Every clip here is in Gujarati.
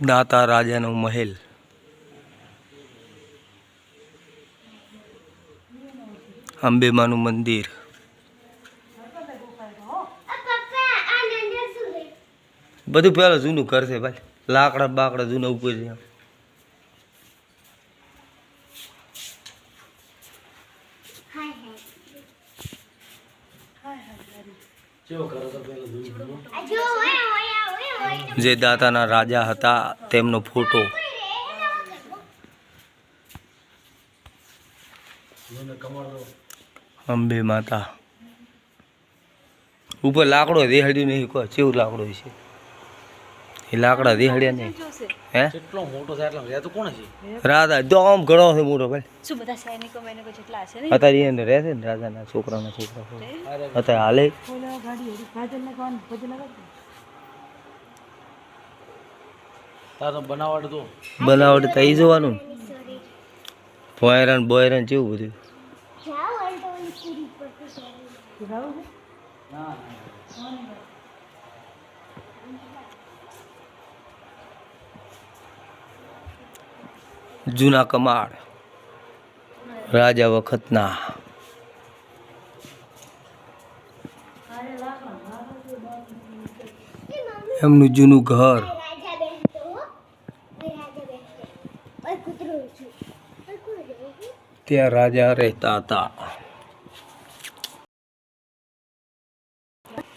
દાતા રાજાનો મહેલ, અંબેમાનું મંદિર, બધું પેલા જૂનું ઘર છે ભાઈ. લાકડા બાકડા જૂના ઉપર છે. જે દાતાના રાજા હતા તેમનો ફોટો. અંબે માતા ઉપર લાકડો દેહાડ્યું નહીં. કોઈ કેવું લાકડો છે એ? લાકડા દેહાડ્યા નહીં. હે કેટલો મોટો છે? એટલો રહેતો કોણ છે? રાજા જો આમ ઘણો છે મોટો ભાઈ. શું બધા સૈનિકો મેને કો જેટલા છે ને અત્યારે એને રહે છે ને રાજાના છોકરાના છોકરા અત્યારે હાલે. બનાવટ તો બનાવટ થઈ જવાનું. ભોયરણ બોયરણ જેવું બધું. જૂના કમાડ રાજા વખતના. એમનું જૂનું ઘર. ત્યાં રાજા રહેતા હતા.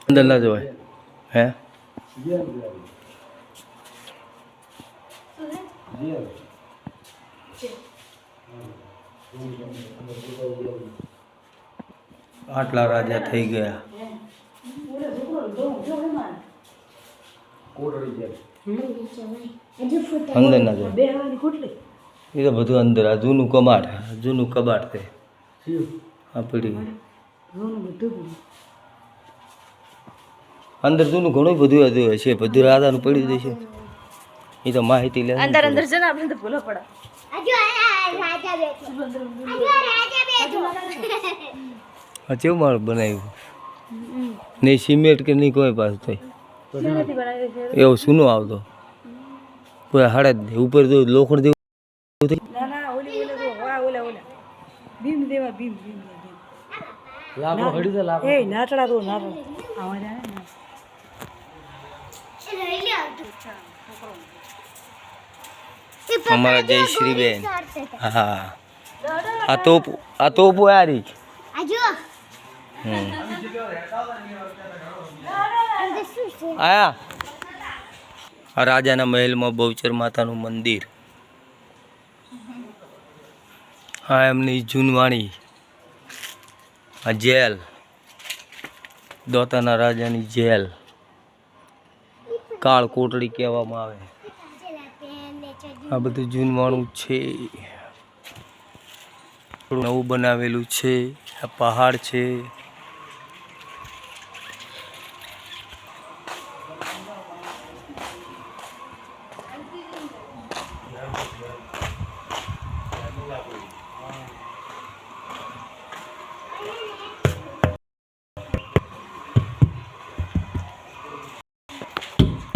અંદર ના જવાય. હે આટલા રાજા થઈ ગયા. અંદર ના જાય. એ તો બધું અંદર. આ જૂનું કબાટ. જૂનું કબાટ છે આ પડી અંદર. જૂનું ઘણું બધું હતું છે. બધું રાજાનું પડ્યું દેશે. એ તો માહિતી લે. અંદર અંદર છે ને આપણે તો ભૂલો પડે. હા કેવું મારું બનાવ્યું નહીં. સિમેન્ટ કે નહીં કોઈ પાસે થઈ એવું સૂનું આવતો કોઈ હાડે જ નહીં. ઉપર જો લોખંડ જેવું અમારા જયશ્રી બેન. હા આ તોપ યારી. આયા આ રાજાના મહેલમાં બહુચર માતાનું મંદિર. હા એમની જૂનવાણી. આ જેલ દોતાના રાજાની જેલ. કાળ કોટડી કહેવામાં આવે. આ બધું જૂનવાણું છે. નવું બનાવેલું છે. આ પહાડ છે.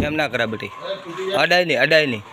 એમ ના કરા બેટી. અડાય નહીં અડાય નહીં.